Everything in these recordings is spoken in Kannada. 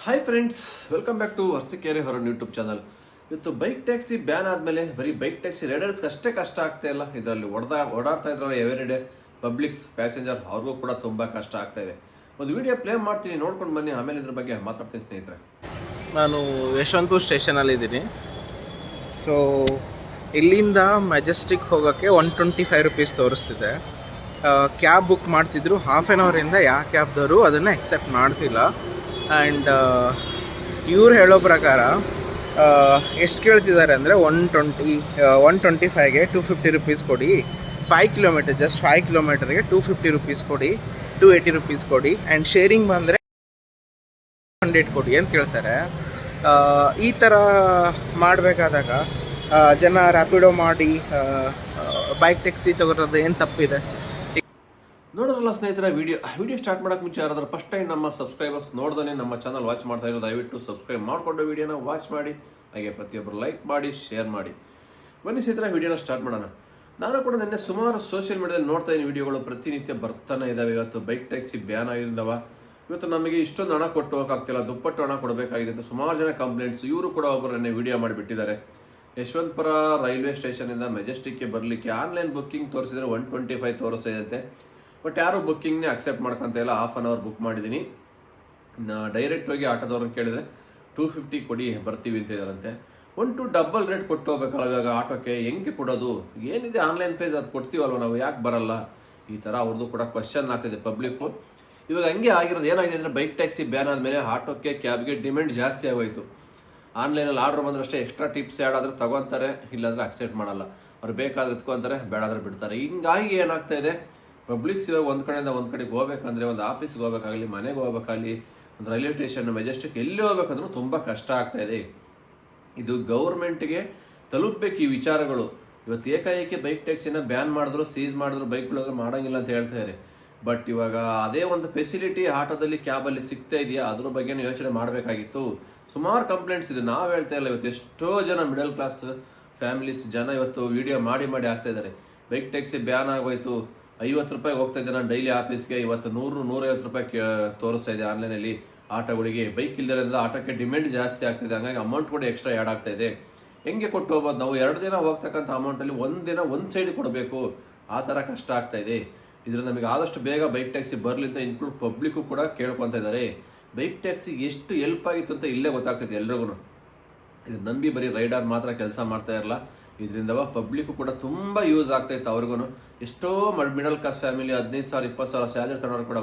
Hi friends, welcome back to Arsikere ಹೊರನ್ ಯೂಟ್ಯೂಬ್ ಚಾನಲ್. ಇವತ್ತು ಬೈಕ್ ಟ್ಯಾಕ್ಸಿ ಬ್ಯಾನ್ ಆದಮೇಲೆ ಬರೀ ಬೈಕ್ ಟ್ಯಾಕ್ಸಿ ರೈಡರ್ಸ್ಗೆ ಅಷ್ಟೇ ಕಷ್ಟ ಆಗ್ತಾ ಇಲ್ಲ, ಇದರಲ್ಲಿ ಓಡಾಡ್ತಾ ಇದ್ರಲ್ಲ ಎವರಿಡೇ ಪಬ್ಲಿಕ್ಸ್ ಪ್ಯಾಸೆಂಜರ್ ಅವ್ರಿಗೂ ಕೂಡ ತುಂಬ ಕಷ್ಟ ಆಗ್ತಾ ಇದೆ. ಒಂದು ವಿಡಿಯೋ ಪ್ಲೇ ಮಾಡ್ತೀನಿ, ನೋಡ್ಕೊಂಡು ಬನ್ನಿ, ಆಮೇಲೆ ಇದ್ರ ಬಗ್ಗೆ ಮಾತಾಡ್ತೀನಿ ಸ್ನೇಹಿತರೆ. ನಾನು ಯಶವಂತಪುರ ಸ್ಟೇಷನಲ್ಲಿದ್ದೀನಿ. ಸೊ ಇಲ್ಲಿಂದ ಮೆಜೆಸ್ಟಿಕ್ ಹೋಗೋಕ್ಕೆ 125 ರುಪೀಸ್ ತೋರಿಸ್ತಿದೆ. ಕ್ಯಾಬ್ ಬುಕ್ ಮಾಡ್ತಿದ್ರು, ಹಾಫ್ ಆನ್ ಅವರಿಂದ ಯಾವ ಕ್ಯಾಬ್ದವರು ಅದನ್ನು ಎಕ್ಸೆಪ್ಟ್ ಮಾಡ್ತಿಲ್ಲ. ಆ್ಯಂಡ್ ಇವ್ರು ಹೇಳೋ ಪ್ರಕಾರ ಎಷ್ಟು ಕೇಳ್ತಿದ್ದಾರೆ ಅಂದರೆ 125ಗೆ 250 ರುಪೀಸ್ ಕೊಡಿ, 5 ಕಿಲೋಮೀಟರ್, ಜಸ್ಟ್ 5 ಕಿಲೋಮೀಟರ್ಗೆ 250 ರುಪೀಸ್ ಕೊಡಿ, 280 ರುಪೀಸ್ ಕೊಡಿ, ಆ್ಯಂಡ್ ಶೇರಿಂಗ್ ಬಂದರೆ 100 ಕೊಡಿ ಅಂತ ಕೇಳ್ತಾರೆ. ಈ ಥರ ಮಾಡಬೇಕಾದಾಗ ಜನ ರ್ಯಾಪಿಡೋ ಮಾಡಿ ಬೈಕ್ ಟ್ಯಾಕ್ಸಿ ತಗೋರೋದು ಏನು ತಪ್ಪಿದೆ? ನೋಡೋದ್ರಲ್ಲ ಸ್ನೇಹಿತರೆ, ವಿಡಿಯೋ ಸ್ಟಾರ್ಟ್ ಮಾಡೋಕ್ಕೆ ಮುಂಚೆ ಯಾರಾದ್ರೂ ಫಸ್ಟ್ ಟೈಮ್ ನಮ್ಮ ಸಬ್ಸ್ಕ್ರೈಬರ್ಸ್ ನೋಡ್ದೇ ನಮ್ಮ ಚಾನಲ್ ವಾಚ್ ಮಾಡ್ತಾ ಇರೋದು, ದಯವಿಟ್ಟು ಸಬ್ಸ್ಕ್ರೈಬ್ ಮಾಡಿಕೊಂಡು ವಿಡಿಯೋನ ವಾಚ್ ಮಾಡಿ, ಹಾಗೆ ಪ್ರತಿಯೊಬ್ಬರು ಲೈಕ್ ಮಾಡಿ, ಶೇರ್ ಮಾಡಿ. ಬನ್ನಿ ಸ್ನೇಹಿತರೆ, ವಿಡಿಯೋನ ಸ್ಟಾರ್ಟ್ ಮಾಡೋಣ. ನಾನು ಕೂಡ ನಿನ್ನೆ ಸುಮಾರು ಸೋಷಿಯಲ್ ಮೀಡಿಯಾದಲ್ಲಿ ನೋಡ್ತಾ ಇದ್ದೀನಿ, ವಿಡಿಯೋಗಳು ಪ್ರತಿನಿತ್ಯ ಬರ್ತಾನೆ ಇದ್ದಾವೆ. ಇವತ್ತು ಬೈಕ್ ಟ್ಯಾಕ್ಸಿ ಬ್ಯಾನ್ ಆಗಿದ್ದಾವ, ಇವತ್ತು ನಮಗೆ ಇಷ್ಟೊಂದು ಹಣ ಕೊಟ್ಟು ಹೋಗೋಕ್ಕಾಗ್ತಿಲ್ಲ, ದುಪ್ಪಟ್ಟು ಹಣ ಕೊಡಬೇಕಾಗಿದೆ ಅಂತ ಸುಮಾರು ಜನ ಕಂಪ್ಲೇಂಟ್ಸ್. ಇವರು ಕೂಡ ಒಬ್ಬರು ನೆನ್ನೆ ವಿಡಿಯೋ ಮಾಡಿಬಿಟ್ಟಿದ್ದಾರೆ. ಯಶವಂತಪುರ ರೈಲ್ವೆ ಸ್ಟೇಷನಿಂದ ಮೆಜೆಸ್ಟಿಕ್ಗೆ ಬರಲಿಕ್ಕೆ ಆನ್ಲೈನ್ ಬುಕ್ಕಿಂಗ್ ತೋರಿಸಿದ್ರೆ 125 ತೋರಿಸ್ತಾ. ಬಟ್ ಯಾರು ಬುಕ್ಕಿಂಗ್ನೇ ಅಕ್ಸೆಪ್ಟ್ ಮಾಡ್ಕೊತ ಇಲ್ಲ. ಹಾಫ್ ಆನ್ ಅವರ್ ಬುಕ್ ಮಾಡಿದ್ದೀನಿ, ಡೈರೆಕ್ಟ್ ಹೋಗಿ ಆಟೋದವ್ರನ್ನ ಕೇಳಿದರೆ 250 ಕೊಡಿ ಬರ್ತೀವಿ ಅಂತ ಇದ್ದಾರಂತೆ. 1 ಡಬಲ್ ರೇಟ್ ಕೊಟ್ಟು ಹೋಗ್ಬೇಕಲ್ಲ ಇವಾಗ ಆಟೋಕ್ಕೆ, ಹೆಂಗೆ ಕೊಡೋದು? ಏನಿದೆ ಆನ್ಲೈನ್ ಫೇಸ್ ಅದು ಕೊಡ್ತೀವಲ್ವ ನಾವು, ಯಾಕೆ ಬರಲ್ಲ? ಈ ಥರ ಅವ್ರದ್ದು ಕೂಡ ಕ್ವಶನ್ ಆಗ್ತಿದೆ ಪಬ್ಲಿಕ್ಕು. ಇವಾಗ ಹಂಗೆ ಆಗಿರೋದು. ಏನಾಗಿದೆ ಅಂದರೆ ಬೈಕ್ ಟ್ಯಾಕ್ಸಿ ಬ್ಯಾನ್ ಆದಮೇಲೆ ಆಟೋಕ್ಕೆ ಕ್ಯಾಬ್ಗೆ ಡಿಮ್ಯಾಂಡ್ ಜಾಸ್ತಿ ಆಗೋಯ್ತು. ಆನ್ಲೈನಲ್ಲಿ ಆರ್ಡ್ರ್ ಬಂದರಷ್ಟೇ ಎಕ್ಸ್ಟ್ರಾ ಟಿಪ್ಸ್ ಆ್ಯಡ್ ಆದರೆ ತೊಗೊತಾರೆ, ಇಲ್ಲಾಂದರೆ ಅಕ್ಸೆಪ್ಟ್ ಮಾಡಲ್ಲ. ಅವ್ರು ಬೇಕಾದ್ರೆ ಇಟ್ಕೊತಾರೆ, ಬೇಡಾದ್ರೆ ಬಿಡ್ತಾರೆ. ಹಿಂಗಾಗಿ ಏನಾಗ್ತಾ ಇದೆ, ಪಬ್ಲಿಕ್ಸ್ ಇವಾಗ ಒಂದು ಕಡೆಯಿಂದ ಒಂದು ಕಡೆಗೆ ಹೋಗ್ಬೇಕಂದ್ರೆ, ಒಂದು ಆಫೀಸ್ಗೆ ಹೋಗ್ಬೇಕಾಗಲಿ, ಮನೆಗೆ ಹೋಗ್ಬೇಕಾಗಲಿ, ಒಂದು ರೈಲ್ವೆ ಸ್ಟೇಷನ್, ಮೆಜೆಸ್ಟಿಕ್ ಎಲ್ಲಿ ಹೋಗ್ಬೇಕಂದ್ರೂ ತುಂಬ ಕಷ್ಟ ಆಗ್ತಾ ಇದೆ. ಇದು ಗೌರ್ಮೆಂಟ್ಗೆ ತಲುಪಬೇಕು ಈ ವಿಚಾರಗಳು. ಇವತ್ತು ಏಕಾಏಕಿ ಬೈಕ್ ಟ್ಯಾಕ್ಸಿನ ಬ್ಯಾನ್ ಮಾಡಿದ್ರು, ಸೀಸ್ ಮಾಡಿದ್ರು, ಬೈಕ್ಗಳೆಲ್ಲ ಮಾಡೋಂಗಿಲ್ಲ ಅಂತ ಹೇಳ್ತಾರೆ. ಬಟ್ ಇವಾಗ ಅದೇ ಒಂದು ಫೆಸಿಲಿಟಿ ಆಟೋದಲ್ಲಿ, ಕ್ಯಾಬಲ್ಲಿ ಸಿಗ್ತಾ ಇದೆಯಾ, ಅದ್ರ ಬಗ್ಗೆನೂ ಯೋಚನೆ ಮಾಡಬೇಕಾಗಿತ್ತು. ಸುಮಾರು ಕಂಪ್ಲೇಂಟ್ಸ್ ಇದೆ, ನಾವು ಹೇಳ್ತಾ ಇಲ್ಲ. ಇವತ್ತು ಎಷ್ಟೋ ಜನ ಮಿಡಲ್ ಕ್ಲಾಸ್ ಫ್ಯಾಮಿಲೀಸ್ ಜನ ಇವತ್ತು ವಿಡಿಯೋ ಮಾಡಿ ಆಗ್ತಾ ಇದ್ದಾರೆ. ಬೈಕ್ ಟ್ಯಾಕ್ಸಿ ಬ್ಯಾನ್ ಆಗೋಯ್ತು, 50 ರೂಪಾಯಿ ಹೋಗ್ತಾ ಇದ್ದೆ ನಾನು ಡೈಲಿ ಆಫೀಸ್ಗೆ, ಇವತ್ತು 100-150 ರೂಪಾಯಿ ತೋರಿಸ್ತಾ ಇದೆ ಆನ್ಲೈನಲ್ಲಿ ಆಟೋಗಳಿಗೆ. ಬೈಕ್ ಇಲ್ಲದರಿಂದ ಆಟೋಕ್ಕೆ ಡಿಮ್ಯಾಂಡ್ ಜಾಸ್ತಿ ಆಗ್ತಾಯಿದೆ, ಹಂಗಾಗಿ ಅಮೌಂಟ್ ಕೂಡ ಎಕ್ಸ್ಟ್ರಾ ಆ್ಯಡ್ ಆಗ್ತಾ ಇದೆ. ಹೆಂಗೆ ಕೊಟ್ಟು ಹೋಗ್ಬೋದು ನಾವು? 2 ದಿನ ಹೋಗ್ತಕ್ಕಂಥ ಅಮೌಂಟಲ್ಲಿ 1 ದಿನ ಒಂದು ಸೈಡ್ ಕೊಡಬೇಕು, ಆ ಥರ ಕಷ್ಟ ಆಗ್ತಾ ಇದೆ. ಇದರಿಂದ ನಮಗೆ ಆದಷ್ಟು ಬೇಗ ಬೈಕ್ ಟ್ಯಾಕ್ಸಿ ಬರಲಿ ಅಂತ ಇನ್ಕ್ಲೂಡ್ ಪಬ್ಲಿಕ್ಕು ಕೂಡ ಕೇಳ್ಕೊತಾ ಇದ್ದಾರೆ. ಬೈಕ್ ಟ್ಯಾಕ್ಸಿ ಎಷ್ಟು ಹೆಲ್ಪ್ ಆಗಿತ್ತು ಅಂತ ಇಲ್ಲೇ ಗೊತ್ತಾಗ್ತೈತೆ ಎಲ್ರಿಗೂ. ಇದು ನಂಬಿ ಬರೀ ರೈಡರ್ ಮಾತ್ರ ಕೆಲಸ ಮಾಡ್ತಾ ಇರಲ್ಲ, ಇದರಿಂದ ಪಬ್ಲಿಕ್ಕು ಕೂಡ ತುಂಬ ಯೂಸ್ ಆಗ್ತಾಯಿತ್ತು ಅವ್ರಿಗೂ. ಎಷ್ಟೋ ಮಿಡಲ್ ಕ್ಲಾಸ್ ಫ್ಯಾಮಿಲಿ 15,000 20,000 ಸ್ಯಾಲರಿ ತಗೊಂಡ್ರು ಕೂಡ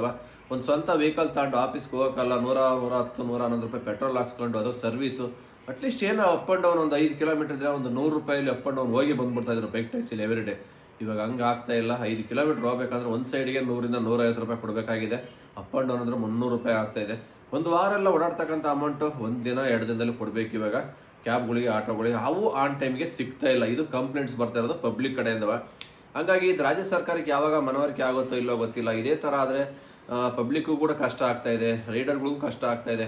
ಒಂದು ಸ್ವಂತ ವೆಹಿಕಲ್ ತಗೊಂಡು ಆಫೀಸ್ಗೆ ಹೋಗೋಕ್ಕಲ್ಲ, 100-110-111 ರೂಪಾಯಿ ಪೆಟ್ರೋಲ್ ಹಾಕ್ಸ್ಕೊಂಡು ಅದಕ್ಕೆ ಸರ್ವೀಸು, ಅಟ್ಲೀಸ್ಟ್ ಏನೋ ಅಪ್ ಆ್ಯಂಡ್ ಡೌನ್ ಒಂದು 5 ಕಿಲೋಮೀಟರ್ ಇದ್ದರೆ ಒಂದು 100 ರೂಪಾಯಲ್ಲಿ ಅಪ್ ಆ್ಯಂಡ್ ಡೌನ್ ಹೋಗಿ ಬಂದ್ಬಿಡ್ತಾ ಇದ್ರು ಬೈಕ್ ಟ್ಯಾಕ್ಸಿಲಿ ಎವ್ರಿಡೇ. ಇವಾಗ ಹಂಗೆ ಆಗ್ತಾ ಇಲ್ಲ. 5 ಕಿಲೋಮೀಟರ್ ಹೋಗ್ಬೇಕಂದ್ರೆ ಒಂದು ಸೈಡ್ಗೆ 100-150 ರೂಪಾಯಿ ಕೊಡಬೇಕಾಗಿದೆ. ಅಪ್ ಆ್ಯಂಡ್ ಡೌನ್ ಅಂದರೆ 300 ರೂಪಾಯಿ ಆಗ್ತಾ ಇದೆ. ಒಂದು ವಾರ ಎಲ್ಲ ಓಡಾಡ್ತಕ್ಕಂಥ ಅಮೌಂಟು 1 ದಿನ 2 ದಿನದಲ್ಲಿ ಕೊಡಬೇಕು ಇವಾಗ ಕ್ಯಾಬ್ಗಳಿಗೆ, ಆಟೋಗಳಿಗೆ. ಅವು ಆನ್ ಟೈಮ್ಗೆ ಸಿಗ್ತಾ ಇಲ್ಲ. ಇದು ಕಂಪ್ಲೇಂಟ್ಸ್ ಬರ್ತಾ ಇರೋದು ಪಬ್ಲಿಕ್ ಕಡೆಯಿಂದ. ಹಾಗಾಗಿ ಇದು ರಾಜ್ಯ ಸರ್ಕಾರಕ್ಕೆ ಯಾವಾಗ ಮನವರಿಕೆ ಆಗುತ್ತೋ ಇಲ್ಲೋ ಗೊತ್ತಿಲ್ಲ. ಇದೇ ಥರ ಆದರೆ ಪಬ್ಲಿಕ್ಗೂ ಕೂಡ ಕಷ್ಟ ಆಗ್ತಾ ಇದೆ, ರೈಡರ್ಗಳಿಗೂ ಕಷ್ಟ ಆಗ್ತಾ ಇದೆ.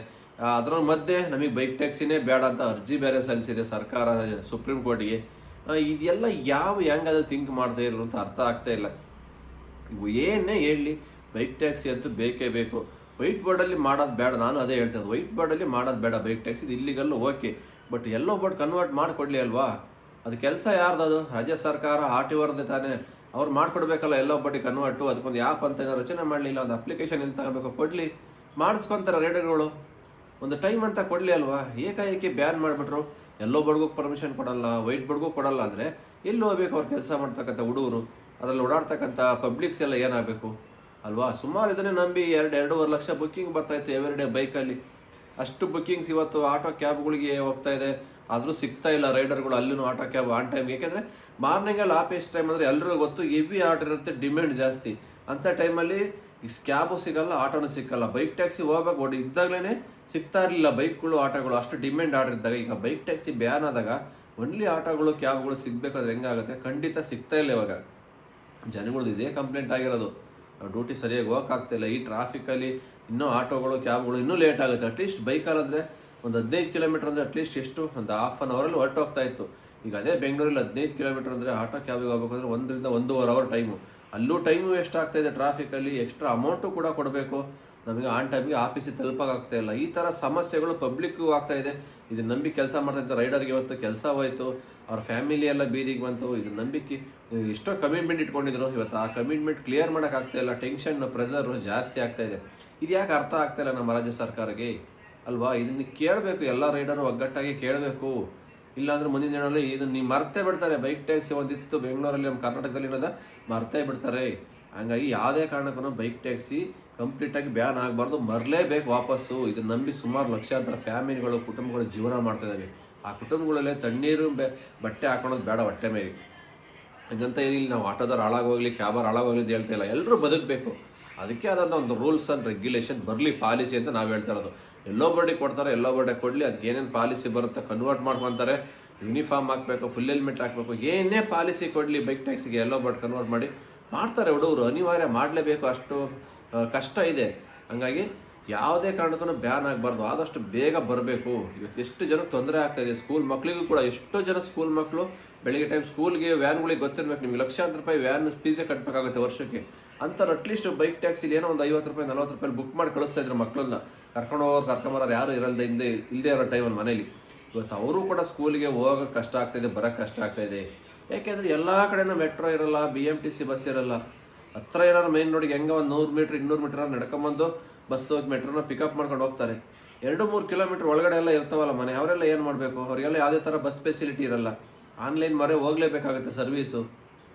ಅದರ ಮಧ್ಯೆ ನಮಗೆ ಬೈಕ್ ಟ್ಯಾಕ್ಸಿನೇ ಬೇಡ ಅಂತ ಅರ್ಜಿ ಬೇರೆ ಸಲ್ಲಿಸಿದೆ ಸರ್ಕಾರ ಸುಪ್ರೀಂ ಕೋರ್ಟ್ಗೆ. ಇದೆಲ್ಲ ಹೆಂಗಾದ್ರೂ ಥಿಂಕ್ ಮಾಡದೇ ಇರೋ ಅಂತ ಅರ್ಥ ಆಗ್ತಾ ಇಲ್ಲ. ಇವು ಏನೇ ಹೇಳಲಿ, ಬೈಕ್ ಟ್ಯಾಕ್ಸಿ ಅಂತೂ ಬೇಕೇ ಬೇಕು. ವೈಟ್ ಬೋರ್ಡಲ್ಲಿ ಮಾಡೋದು ಬೇಡ, ನಾನು ಅದೇ ಹೇಳ್ತೇನೆ. ವೈಟ್ ಬೋರ್ಡಲ್ಲಿ ಮಾಡೋದು ಬೇಡ ಬೈಕ್ ಟ್ಯಾಕ್ಸಿ, ಇದು ಇಲ್ಲಿಗಲ್ಲೂ okay, but yellow board convert ಮಾಡಿಕೊಡ್ಲಿ ಅಲ್ವಾ? ಅದು ಕೆಲಸ ಯಾರ್ದು? ರಾಜ್ಯ ಸರ್ಕಾರ RTOರದ್ದೇ ತಾನೇ, ಅವ್ರು ಮಾಡಿಕೊಡ್ಬೇಕಲ್ಲ ಎಲ್ಲೋ ಬೋರ್ಡಿಗೆ ಕನ್ವರ್ಟು. ಅದಕ್ಕೊಂದು ಆ್ಯಪ್ ಅಂತ ಏನೋ ರಚನೆ ಮಾಡಲಿಲ್ಲ, ಒಂದು ಅಪ್ಲಿಕೇಶನ್ ಎಲ್ಲಿ ತಗೋಬೇಕು ಕೊಡಲಿ, ಮಾಡಿಸ್ಕೊತಾರೆ ರೈಡರ್ಗಳು. ಒಂದು ಟೈಮ್ ಅಂತ ಕೊಡಲಿ ಅಲ್ವಾ? ಏಕಾಏಕಿ ಬ್ಯಾನ್ ಮಾಡಿಬಿಟ್ರು, ಎಲ್ಲೋ ಬೋರ್ಡ್ಗೂ ಪರ್ಮಿಷನ್ ಕೊಡಲ್ಲ, ವೈಟ್ ಬೋರ್ಡ್ಗೂ ಕೊಡಲ್ಲ ಅಂದರೆ ಎಲ್ಲಿ ಹೋಗ್ಬೇಕು ಅವ್ರು ಕೆಲಸ ಮಾಡ್ತಕ್ಕಂಥ ಹುಡುಗರು? ಅದರಲ್ಲಿ ಓಡಾಡ್ತಕ್ಕಂಥ ಪಬ್ಲಿಕ್ಸ್ ಎಲ್ಲ ಏನಾಗಬೇಕು ಅಲ್ವಾ? ಸುಮಾರು ಇದನ್ನೇ ನಂಬಿ 2-2.5 ಲಕ್ಷ ಬುಕ್ಕಿಂಗ್ ಬರ್ತಾಯಿತ್ತು ಎವ್ರಿಡೇ ಬೈಕಲ್ಲಿ. ಅಷ್ಟು ಬುಕ್ಕಿಂಗ್ಸ್ ಇವತ್ತು ಆಟೋ ಕ್ಯಾಬ್ಗಳಿಗೆ ಹೋಗ್ತಾ ಇದೆ, ಆದರೂ ಸಿಗ್ತಾ ಇಲ್ಲ ರೈಡರ್ಗಳು ಅಲ್ಲೂ ಆಟೋ ಕ್ಯಾಬ್ ಆನ್ ಟೈಮ್. ಯಾಕೆಂದರೆ ಮಾರ್ನಿಂಗಲ್ಲಿ ಆಫೀಸ್ ಟೈಮ್ ಅಂದರೆ ಎಲ್ಲರಿಗೂ ಗೊತ್ತು, ಹೆವಿ ಆರ್ಡರ್ ಇರುತ್ತೆ, ಡಿಮ್ಯಾಂಡ್ ಜಾಸ್ತಿ. ಅಂಥ ಟೈಮಲ್ಲಿ ಕ್ಯಾಬು ಸಿಗಲ್ಲ, ಆಟೋನೂ ಸಿಕ್ಕಲ್ಲ. ಬೈಕ್ ಟ್ಯಾಕ್ಸಿ ಹೋಗ್ಬೇಕು ಇದ್ದಾಗಲೇ ಸಿಗ್ತಾ ಇರಲಿಲ್ಲ ಬೈಕ್ಗಳು, ಆಟೋಗಳು, ಅಷ್ಟು ಡಿಮ್ಯಾಂಡ್ ಆರ್ಡರ್ ಇದ್ದಾಗ. ಈಗ ಬೈಕ್ ಟ್ಯಾಕ್ಸಿ ಬ್ಯಾನ್ ಆದಾಗ ಒನ್ಲಿ ಆಟೋಗಳು, ಕ್ಯಾಬ್ಗಳು ಸಿಗಬೇಕಾದ್ರೆ ಹೆಂಗಾಗುತ್ತೆ? ಖಂಡಿತ ಸಿಗ್ತಾ ಇಲ್ಲ. ಇವಾಗ ಜನಗಳದ್ದು ಇದೇ ಕಂಪ್ಲೇಂಟ್ ಆಗಿರೋದು, ಡ್ಯೂಟಿ ಸರಿಯಾಗಿ ಹೋಗೋಕ್ಕಾಗ್ತಾಯಿಲ್ಲ, ಈ ಟ್ರಾಫಿಕಲ್ಲಿ ಇನ್ನೂ ಆಟೋಗಳು, ಕ್ಯಾಬ್ಗಳು ಇನ್ನೂ ಲೇಟ್ ಆಗುತ್ತೆ. ಅಟ್ಲೀಸ್ಟ್ ಬೈಕಲ್ಲಂದರೆ ಒಂದು 15 ಕಿಲೋಮೀಟರ್ ಅಂದರೆ ಅಟ್ಲೀಸ್ಟ್ ಎಷ್ಟು ಒಂದು ಹಾಫ್ ಆನ್ ಅವರಲ್ಲಿ ಹೊರಟೋಗ್ತಾ ಇತ್ತು. ಈಗ ಅದೇ ಬೆಂಗಳೂರಲ್ಲಿ 15 ಕಿಲೋಮೀಟರ್ ಅಂದರೆ ಆಟೋ ಕ್ಯಾಬಿಗೆ ಹೋಗ್ಬೇಕಂದ್ರೆ 1-1.5 ಅವರ್ ಟೈಮು. ಅಲ್ಲೂ ಟೈಮು ವೇಸ್ಟ್ ಆಗ್ತಾಯಿದೆ ಟ್ರಾಫಿಕಲ್ಲಿ, ಎಕ್ಸ್ಟ್ರಾ ಅಮೌಂಟು ಕೂಡ ಕೊಡಬೇಕು. ನಮಗೆ ಆನ್ ಟೈಮಿಗೆ ಆಫೀಸಿಗೆ ತಲುಪೋಕ್ಕಾಗ್ತಾ ಇಲ್ಲ. ಈ ಥರ ಸಮಸ್ಯೆಗಳು ಪಬ್ಲಿಕ್ಗೂ ಆಗ್ತಾ ಇದೆ. ಇದನ್ನ ನಂಬಿ ಕೆಲಸ ಮಾಡ್ತಾ ರೈಡರ್ಗೆ ಇವತ್ತು ಕೆಲಸ ಹೋಯ್ತು, ಅವ್ರ ಫ್ಯಾಮಿಲಿ ಎಲ್ಲ ಬೀದಿಗೆ ಬಂತು. ಇದನ್ನ ನಂಬಿಕೆ ಎಷ್ಟೋ ಕಮಿಟ್ಮೆಂಟ್ ಇಟ್ಕೊಂಡಿದ್ರು, ಇವತ್ತು ಆ ಕಮಿಟ್ಮೆಂಟ್ ಕ್ಲಿಯರ್ ಮಾಡೋಕ್ಕಾಗ್ತಾ ಇಲ್ಲ. ಟೆನ್ಷನ್ ಪ್ರೆಷರ್ ಜಾಸ್ತಿ ಆಗ್ತಾ ಇದೆ. ಇದು ಯಾಕೆ ಅರ್ಥ ಆಗ್ತಾ ಇಲ್ಲ ನಮ್ಮ ರಾಜ್ಯ ಸರ್ಕಾರಕ್ಕೆ ಅಲ್ವಾ? ಇದನ್ನ ಕೇಳಬೇಕು, ಎಲ್ಲ ರೈಡರು ಒಗ್ಗಟ್ಟಾಗಿ ಕೇಳಬೇಕು. ಇಲ್ಲಾಂದ್ರೆ ಮುಂದಿನ ದಿನಗಳಲ್ಲಿ ಇದನ್ನ ನೀವು ಮರ್ತೇ ಬಿಡ್ತಾರೆ. ಬೈಕ್ ಟ್ಯಾಕ್ಸಿ ಒಂದಿತ್ತು ಬೆಂಗಳೂರಲ್ಲಿ, ನಮ್ಮ ಕರ್ನಾಟಕದಲ್ಲಿ ಇರೋದ ಮರ್ತೇ ಬಿಡ್ತಾರೆ. ಹಂಗಾಗಿ ಯಾವುದೇ ಕಾರಣಕ್ಕೂ ಬೈಕ್ ಟ್ಯಾಕ್ಸಿ ಕಂಪ್ಲೀಟಾಗಿ ಬ್ಯಾನ್ ಆಗಬಾರ್ದು, ಮರಲೇಬೇಕು ವಾಪಸ್ಸು. ಇದನ್ನ ನಂಬಿ ಸುಮಾರು ಲಕ್ಷಾಂತರ ಫ್ಯಾಮಿಲಿಗಳು, ಕುಟುಂಬಗಳು ಜೀವನ ಮಾಡ್ತಾ ಇದ್ದಾವೆ. ಆ ಕುಟುಂಬಗಳಲ್ಲೇ ತಣ್ಣೀರು ಬಟ್ಟೆ ಹಾಕೊಳೋದು ಬೇಡ ಹೊಟ್ಟೆ ಮೇಲೆ. ಹಂಗಂತ ಇಲ್ಲಿ ನಾವು ಆಟೋದವ್ರು ಹಾಳಾಗೋಗ್ಲಿ, ಕ್ಯಾಬರ್ ಹಾಳಾಗೋಗ್ಲಿ ಅಂತ ಹೇಳ್ತಾ ಇಲ್ಲ. ಎಲ್ಲರೂ ಬದುಕಬೇಕು. ಅದಕ್ಕೆ ಆದಂಥ ಒಂದು ರೂಲ್ಸ್ ಆ್ಯಂಡ್ ರೆಗ್ಯುಲೇಷನ್ ಬರಲಿ, ಪಾಲಿಸಿ ಅಂತ ನಾವು ಹೇಳ್ತಾ ಇರೋದು. ಎಲ್ಲೋ ಬರ್ಡೆ ಕೊಡ್ತಾರೆ, ಎಲ್ಲೋ ಬರ್ಡೆ ಕೊಡಲಿ, ಅದಕ್ಕೆ ಏನೇನು ಪಾಲಿಸಿ ಬರುತ್ತೆ ಕನ್ವರ್ಟ್ ಮಾಡ್ಕೊತಾರೆ. ಯೂನಿಫಾರ್ಮ್ ಹಾಕಬೇಕು, ಫುಲ್ ಹೆಲ್ಮೆಟ್ ಹಾಕಬೇಕು, ಏನೇ ಪಾಲಿಸಿ ಕೊಡಲಿ ಬೈಕ್ ಟ್ಯಾಕ್ಸಿಗೆ ಎಲ್ಲೋ ಬರ್ಡ್ ಕನ್ವರ್ಟ್ ಮಾಡಿ ಮಾಡ್ತಾರೆ ಹುಡುಗರು. ಅನಿವಾರ್ಯ ಮಾಡಲೇಬೇಕು, ಅಷ್ಟು ಕಷ್ಟ ಇದೆ. ಹಂಗಾಗಿ ಯಾವುದೇ ಕಾರಣಕ್ಕೂ ಬ್ಯಾನ್ ಆಗಬಾರ್ದು, ಆದಷ್ಟು ಬೇಗ ಬರಬೇಕು. ಇವತ್ತು ಎಷ್ಟು ಜನಕ್ಕೆ ತೊಂದರೆ ಆಗ್ತಾಯಿದೆ. ಸ್ಕೂಲ್ ಮಕ್ಕಳಿಗೂ ಕೂಡ ಎಷ್ಟೋ ಜನ ಸ್ಕೂಲ್ ಮಕ್ಕಳು ಬೆಳಿಗ್ಗೆ ಟೈಮ್ ಸ್ಕೂಲ್ಗೆ ವ್ಯಾನ್ಗಳಿಗೆ ಗೊತ್ತಿರಬೇಕು. ನಿಮ್ಗೆ ಲಕ್ಷಾಂತರ ರೂಪಾಯಿ ವ್ಯಾನ್ ಫೀಸೇ ಕಟ್ಟಬೇಕಾಗುತ್ತೆ ವರ್ಷಕ್ಕೆ. ಅಂಥವ್ರು ಅಟ್ಲೀಸ್ಟ್ ಬೈಕ್ ಟ್ಯಾಕ್ಸಿಲಿ ಏನೋ ಒಂದು 50 ರೂಪಾಯಿ 40 ರೂಪಾಯಿ ಬುಕ್ ಮಾಡಿ ಕಳಿಸ್ತಾ ಇದ್ರು ಮಕ್ಕಳನ್ನ. ಕರ್ಕೊಂಬರೋರು ಯಾರು ಇಲ್ಲದೆ ಇರೋ ಟೈಮಲ್ಲಿ ಮನೇಲಿ. ಇವತ್ತು ಅವರು ಕೂಡ ಸ್ಕೂಲಿಗೆ ಹೋಗೋಕೆ ಕಷ್ಟ ಆಗ್ತಾಯಿದೆ, ಬರೋಕ್ಕೆ ಕಷ್ಟ ಆಗ್ತಾಯಿದೆ. ಯಾಕೆಂದರೆ ಎಲ್ಲ ಕಡೆನೂ ಮೆಟ್ರೋ ಇರೋಲ್ಲ, BMTC ಬಸ್ ಇರೋಲ್ಲ. ಹತ್ರ ಇರೋರು ಮೇನ್ ರೋಡಿಗೆ ಹೆಂಗೆ ಒಂದು 100 ಮೀಟ್ರ್ 200 ಮೀಟ್ರ್ ನಡ್ಕೊಂಬಂದು ಬಸ್ ಹೋಗಿ ಮೆಟ್ರೋನ ಪಿಕಪ್ ಮಾಡ್ಕೊಂಡು ಹೋಗ್ತಾರೆ. 2-3 ಕಿಲೋಮೀಟ್ರ್ ಒಳಗಡೆ ಎಲ್ಲ ಇರ್ತಾವಲ್ಲ ಮನೆ, ಅವರೆಲ್ಲ ಏನು ಮಾಡಬೇಕು? ಅವರಿಗೆಲ್ಲ ಯಾವುದೇ ಥರ ಬಸ್ ಫೆಸಿಲಿಟಿ ಇರಲ್ಲ. ಆನ್ಲೈನ್ ಮರೆ ಹೋಗಲೇಬೇಕಾಗುತ್ತೆ ಸರ್ವೀಸು.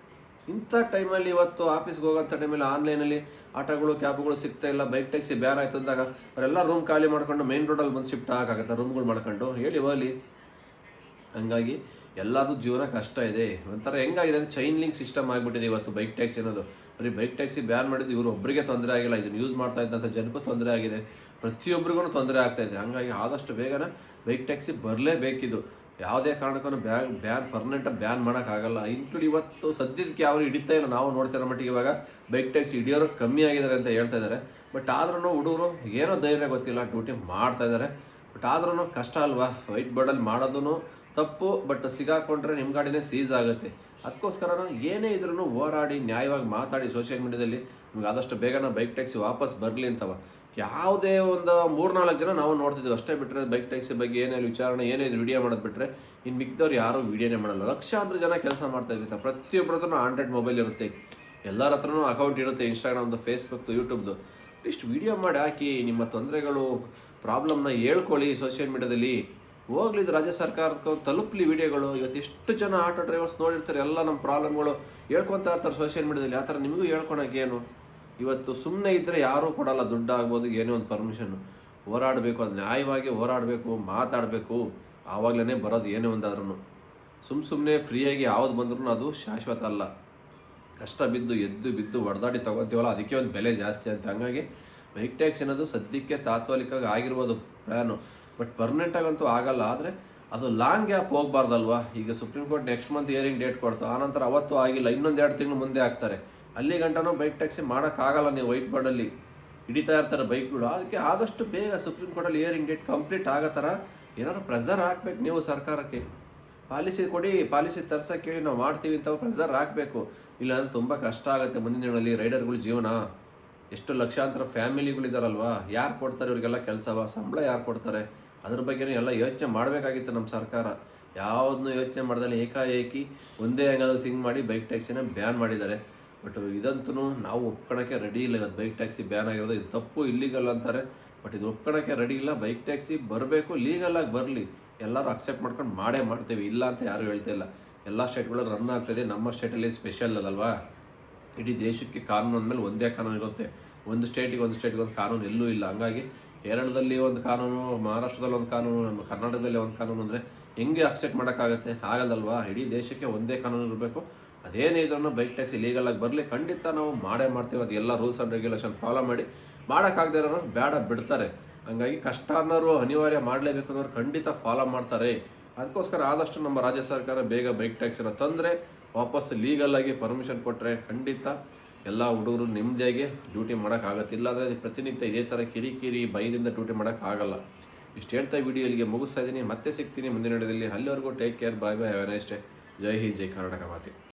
ಇಂಥ ಟೈಮಲ್ಲಿ ಇವತ್ತು ಆಫೀಸ್ಗೆ ಹೋಗೋಂಥ ಟೈಮಲ್ಲಿ ಆನ್ಲೈನಲ್ಲಿ ಆಟೋಗಳು ಕ್ಯಾಬ್ಗಳು ಸಿಗ್ತಾ ಇಲ್ಲ. ಬೈಕ್ ಟ್ಯಾಕ್ಸಿ ಬ್ಯಾನ್ ಆಯಿತು ಅಂದಾಗ ಅವರೆಲ್ಲ ರೂಮ್ ಖಾಲಿ ಮಾಡ್ಕೊಂಡು ಮೇನ್ ರೋಡಲ್ಲಿ ಬಂದು ಶಿಫ್ಟ್ ಆಗೋಕ್ಕಾಗತ್ತೆ ರೂಮ್ಗಳು ಮಾಡ್ಕೊಂಡು, ಹೇಳಿ ಹೋಗಲಿ. ಹಂಗಾಗಿ ಎಲ್ಲರೂ ಜೀವನ ಕಷ್ಟ ಇದೆ. ಒಂಥರ ಹೆಂಗಾಗಿದೆ ಅಂದರೆ ಚೈನ್ ಲಿಂಕ್ ಸಿಸ್ಟಮ್ ಆಗಿಬಿಟ್ಟಿದೆ ಇವತ್ತು ಬೈಕ್ ಟ್ಯಾಕ್ಸಿ ಅನ್ನೋದು. ಬರೀ ಬೈಕ್ ಟ್ಯಾಕ್ಸಿ ಬ್ಯಾನ್ ಮಾಡಿದ್ದು ಇವರು ಒಬ್ಬರಿಗೆ ತೊಂದರೆ ಆಗಿಲ್ಲ, ಇದನ್ನು ಯೂಸ್ ಮಾಡ್ತಾ ಇದ್ದಂಥ ಜನಕ್ಕೂ ತೊಂದರೆ ಆಗಿದೆ, ಪ್ರತಿಯೊಬ್ಬರಿಗೂ ತೊಂದರೆ ಆಗ್ತಾ ಇದೆ. ಹಂಗಾಗಿ ಆದಷ್ಟು ಬೇಗನೆ ಬೈಕ್ ಟ್ಯಾಕ್ಸಿ ಬರಲೇಬೇಕಿದು. ಯಾವುದೇ ಕಾರಣಕ್ಕೂ ಬ್ಯಾನ್ ಪರ್ಮನೆಂಟಾಗಿ ಬ್ಯಾನ್ ಮಾಡೋಕ್ಕಾಗಲ್ಲ. ಇನ್ಕ್ಲೂಡ್ ಇವತ್ತು ಸದ್ಯಕ್ಕೆ ಯಾರು ಹಿಡಿತಾ ಇಲ್ಲ. ನಾವು ನೋಡ್ತಿರೋ ಮಟ್ಟಿಗೆ ಇವಾಗ ಬೈಕ್ ಟ್ಯಾಕ್ಸಿ ಹಿಡಿಯೋರು ಕಮ್ಮಿ ಆಗಿದ್ದಾರೆ ಅಂತ ಹೇಳ್ತಾ ಇದ್ದಾರೆ. ಬಟ್ ಆದ್ರೂ ಹುಡುಗರು ಏನೋ ಧೈರ್ಯ ಗೊತ್ತಿಲ್ಲ, ಡ್ಯೂಟಿ ಮಾಡ್ತಾ ಇದ್ದಾರೆ. ಬಟ್ ಆದ್ರೂ ಕಷ್ಟ ಅಲ್ವಾ? ವೈಟ್ ಬೋರ್ಡಲ್ಲಿ ಮಾಡೋದು ತಪ್ಪು. ಬಟ್ ಸಿಗಾಕೊಂಡ್ರೆ ನಿಮ್ಮ ಗಾಡಿನೇ ಸೀಸ್ ಆಗುತ್ತೆ. ಅದಕ್ಕೋಸ್ಕರ ಏನೇ ಇದ್ರೂ ಹೋರಾಡಿ ನ್ಯಾಯವಾಗಿ ಮಾತಾಡಿ ಸೋಷಿಯಲ್ ಮೀಡಿಯಾದಲ್ಲಿ ನಿಮ್ಗೆ ಆದಷ್ಟು ಬೇಗನೆ ಬೈಕ್ ಟ್ಯಾಕ್ಸಿ ವಾಪಸ್ ಬರಲಿ ಅಂತವ. ಯಾವುದೇ ಒಂದು 3-4 ಜನ ನಾವು ನೋಡ್ತಿದ್ದೀವಿ ಅಷ್ಟೇ. ಬಿಟ್ಟರೆ ಬೈಕ್ ಟ್ಯಾಕ್ಸಿ ಬಗ್ಗೆ ಏನೇ ವಿಚಾರಣೆ ಏನೇ ಇದು ವಿಡಿಯೋ ಮಾಡೋದು ಬಿಟ್ಟರೆ ಇನ್ನು ಮಿಕ್ಕಿದವ್ರು ಯಾರೂ ವಿಡಿಯೋನೇ ಮಾಡಲ್ಲ. ಲಕ್ಷಾಂತರ ಜನ ಕೆಲಸ ಮಾಡ್ತಾ ಇರ್ತಾರೆ. ಪ್ರತಿಯೊಬ್ಬರ ಹತ್ರನೂ ಆಂಡ್ರಾಯ್ಡ್ ಮೊಬೈಲ್ ಇರುತ್ತೆ, ಎಲ್ಲರ ಹತ್ರನೂ ಅಕೌಂಟ್ ಇರುತ್ತೆ, ಇನ್ಸ್ಟಾಗ್ರಾಮ್ದು, ಫೇಸ್ಬುಕ್ದು, ಯೂಟ್ಯೂಬ್ದು. ಇಷ್ಟು ವಿಡಿಯೋ ಮಾಡಿ ಹಾಕಿ ನಿಮ್ಮ ತೊಂದರೆಗಳು ಪ್ರಾಬ್ಲಮ್ನ ಹೇಳ್ಕೊಳ್ಳಿ ಸೋಷಿಯಲ್ ಮೀಡಿಯಾದಲ್ಲಿ. ಹೋಗ್ಲಿದ್ದು ರಾಜ್ಯ ಸರ್ಕಾರಕ್ಕೆ ತಲುಪಲಿ ವಿಡಿಯೋಗಳು. ಇವತ್ತು ಎಷ್ಟು ಜನ ಆಟೋ ಡ್ರೈವರ್ಸ್ ನೋಡಿರ್ತಾರೆ, ಎಲ್ಲ ನಮ್ಮ ಪ್ರಾಬ್ಲಮ್ಗಳು ಹೇಳ್ಕೊತಾ ಇರ್ತಾರೆ ಸೋಷಿಯಲ್ ಮೀಡಿಯಾದಲ್ಲಿ. ಆ ಥರ ನಿಮಗೂ ಹೇಳ್ಕೊಳಕ್ಕೇನು? ಇವತ್ತು ಸುಮ್ಮನೆ ಇದ್ದರೆ ಯಾರೂ ಕೊಡಲ್ಲ, ದುಡ್ಡು ಆಗ್ಬೋದು, ಏನೇ ಒಂದು ಪರ್ಮಿಷನ್ನು. ಹೋರಾಡಬೇಕು, ಅದು ನ್ಯಾಯವಾಗಿ ಹೋರಾಡಬೇಕು, ಮಾತಾಡಬೇಕು, ಆವಾಗಲೇ ಬರೋದು ಏನೇ ಒಂದಾದ್ರೂ. ಸುಮ್ಮನೆ ಫ್ರೀಯಾಗಿ ಯಾವ್ದು ಬಂದ್ರೂ ಅದು ಶಾಶ್ವತ ಅಲ್ಲ. ಕಷ್ಟ ಬಿದ್ದು ಎದ್ದು ಬಿದ್ದು ಹೊಡೆದಾಡಿ ತೊಗೊತೀವಲ್ಲ, ಅದಕ್ಕೆ ಒಂದು ಬೆಲೆ ಜಾಸ್ತಿ ಅಂತ. ಹಂಗಾಗಿ ಬೈಕ್ ಟ್ಯಾಕ್ಸ್ ಅನ್ನೋದು ಸದ್ಯಕ್ಕೆ ತಾತ್ಕಾಲಿಕವಾಗಿ ಆಗಿರ್ಬೋದು ಪ್ಲ್ಯಾನು, ಬಟ್ ಪರ್ಮನೆಂಟಾಗಂತೂ ಆಗಲ್ಲ. ಆದರೆ ಅದು ಲಾಂಗ್ ಗ್ಯಾಪ್ ಹೋಗ್ಬಾರ್ದಲ್ವಾ? ಈಗ Supreme Court next month hearing date ಕೊಡ್ತು, ಆನಂತರ ಅವತ್ತು ಆಗಿಲ್ಲ, ಇನ್ನೊಂದು 2 ತಿಂಗಳು ಮುಂದೆ ಆಗ್ತಾರೆ. ಅಲ್ಲಿ ಗಂಟನೂ ಬೈಕ್ ಟ್ಯಾಕ್ಸಿ ಮಾಡೋಕ್ಕಾಗಲ್ಲ. ನೀವು ವೈಟ್ ಬೋರ್ಡಲ್ಲಿ ಹಿಡಿತಾ ಇರ್ತಾರೆ ಬೈಕ್ಗಳು. ಅದಕ್ಕೆ ಆದಷ್ಟು ಬೇಗ ಸುಪ್ರೀಂ ಕೋರ್ಟಲ್ಲಿ ಹಿಯರಿಂಗ್ ಡೇಟ್ ಕಂಪ್ಲೀಟ್ ಆಗೋ ಥರ ಏನಾದ್ರು ಪ್ರೆಷರ್ ಹಾಕ್ಬೇಕು ನೀವು ಸರ್ಕಾರಕ್ಕೆ. ಪಾಲಿಸಿ ಕೊಡಿ, ಪಾಲಿಸಿ ತರ್ಸೋಕೆ ಹೇಳಿ, ನಾವು ಮಾಡ್ತೀವಿ ಅಂತ ಪ್ರೆಷರ್ ಹಾಕಬೇಕು. ಇಲ್ಲಾಂದರೆ ತುಂಬ ಕಷ್ಟ ಆಗುತ್ತೆ ಮುಂದಿನ ದಿನಗಳಲ್ಲಿ ರೈಡರ್ಗಳ ಜೀವನ. ಎಷ್ಟು ಲಕ್ಷಾಂತರ ಫ್ಯಾಮಿಲಿಗಳಿದಾರಲ್ವಾ, ಯಾರು ಕೊಡ್ತಾರೆ ಇವರಿಗೆಲ್ಲ ಕೆಲಸವ? ಸಂಬಳ ಯಾರು ಕೊಡ್ತಾರೆ? ಅದ್ರ ಬಗ್ಗೆನೂ ಎಲ್ಲ ಯೋಚನೆ ಮಾಡಬೇಕಾಗಿತ್ತು ನಮ್ಮ ಸರ್ಕಾರ. ಯಾವುದನ್ನೂ ಯೋಚನೆ ಮಾಡ್ದಲ್ಲಿ ಏಕಾಏಕಿ ಒಂದೇ ಆ್ಯಂಗಲ್ ಥಿಂಕ್ ಮಾಡಿ ಬೈಕ್ ಟ್ಯಾಕ್ಸಿನ ಬ್ಯಾನ್ ಮಾಡಿದ್ದಾರೆ. ಬಟ್ ಇದಂತೂ ನಾವು ಒಪ್ಕೊಳಕ್ಕೆ ರೆಡಿ ಇಲ್ಲ. ಇವತ್ತು ಬೈಕ್ ಟ್ಯಾಕ್ಸಿ ಬ್ಯಾನ್ ಆಗಿರೋದು ಇದು ತಪ್ಪು, ಇಲ್ಲಿಗಲ್ ಅಂತಾರೆ. ಬಟ್ ಇದು ಒಪ್ಕೊಳಕ್ಕೆ ರೆಡಿ ಇಲ್ಲ. ಬೈಕ್ ಟ್ಯಾಕ್ಸಿ ಬರಬೇಕು, ಲೀಗಲಾಗಿ ಬರಲಿ, ಎಲ್ಲರೂ ಅಕ್ಸೆಪ್ಟ್ ಮಾಡ್ಕೊಂಡು ಮಾಡ್ತೇವೆ, ಇಲ್ಲ ಅಂತ ಯಾರೂ ಹೇಳ್ತಾ ಇಲ್ಲ. ಎಲ್ಲ ಸ್ಟೇಟ್ಗಳು ರನ್ ಆಗ್ತಾಯಿದೆ, ನಮ್ಮ ಸ್ಟೇಟಲ್ಲಿ ಸ್ಪೆಷಲ್ ಅಲ್ವಾ? ಇಡೀ ದೇಶಕ್ಕೆ ಕಾನೂನು ಅಂದಮೇಲೆ ಒಂದೇ ಕಾನೂನು ಇರುತ್ತೆ. ಒಂದು ಸ್ಟೇಟಿಗೆ ಒಂದು ಕಾನೂನು ಎಲ್ಲೂ ಇಲ್ಲ. ಹಂಗಾಗಿ ಕೇರಳದಲ್ಲಿ ಒಂದು ಕಾನೂನು, ಮಹಾರಾಷ್ಟ್ರದಲ್ಲಿ ಒಂದು ಕಾನೂನು, ನಮ್ಮ ಕರ್ನಾಟಕದಲ್ಲಿ ಒಂದು ಕಾನೂನು ಅಂದರೆ ಹೆಂಗೆ ಅಕ್ಸೆಪ್ಟ್ ಮಾಡೋಕ್ಕಾಗುತ್ತೆ? ಆಗಲ್ಲಲ್ವಾ? ಇಡೀ ದೇಶಕ್ಕೆ ಒಂದೇ ಕಾನೂನು ಇರಬೇಕು. ಅದೇನೇ ಇದ್ರೂ ಬೈಕ್ ಟ್ಯಾಕ್ಸಿ ಲೀಗಲಾಗಿ ಬರಲಿ, ಖಂಡಿತ ನಾವು ಮಾಡ್ತೀವಿ. ಅದು ಎಲ್ಲ ರೂಲ್ಸ್ ಆ್ಯಂಡ್ ರೆಗ್ಯುಲೇಷನ್ ಫಾಲೋ ಮಾಡಿ. ಮಾಡೋಕ್ಕಾಗದೇ ಇರೋರು ಬೇಡ ಬಿಡ್ತಾರೆ. ಹಂಗಾಗಿ ಕಷ್ಟ ಅನ್ನೋರು ಅನಿವಾರ್ಯ ಮಾಡಲೇಬೇಕು ಅನ್ನೋರು ಖಂಡಿತ ಫಾಲೋ ಮಾಡ್ತಾರೆ. ಅದಕ್ಕೋಸ್ಕರ ಆದಷ್ಟು ನಮ್ಮ ರಾಜ್ಯ ಸರ್ಕಾರ ಬೇಗ ಬೈಕ್ ಟ್ಯಾಕ್ಸಿನ ತಂದರೆ ವಾಪಸ್ ಲೀಗಲಾಗಿ ಪರ್ಮಿಷನ್ ಕೊಟ್ಟರೆ ಖಂಡಿತ ಎಲ್ಲ ಹುಡುಗರು ನೆಮ್ಮದಿಯಾಗಿ ಡ್ಯೂಟಿ ಮಾಡೋಕ್ಕಾಗತ್ತೆ. ಇಲ್ಲಾಂದರೆ ಪ್ರತಿನಿತ್ಯ ಇದೇ ಥರ ಕಿರಿಕಿರಿ ಭಯದಿಂದ ಡ್ಯೂಟಿ ಮಾಡೋಕ್ಕಾಗಲ್ಲ. ಇಷ್ಟು ಹೇಳ್ತಾ ವಿಡಿಯೋ ಇಲ್ಲಿಗೆ ಮುಗಿಸ್ತಾ ಇದ್ದೀನಿ. ಮತ್ತೆ ಸಿಗ್ತೀನಿ ಮುಂದಿನ ವಿಡಿಯೋದಲ್ಲಿ. ಅಲ್ಲಿವರೆಗೂ take care, bye bye, have a nice day. ಜೈ ಹಿಂದ್, ಜೈ ಕರ್ನಾಟಕ ಮಾತೆ.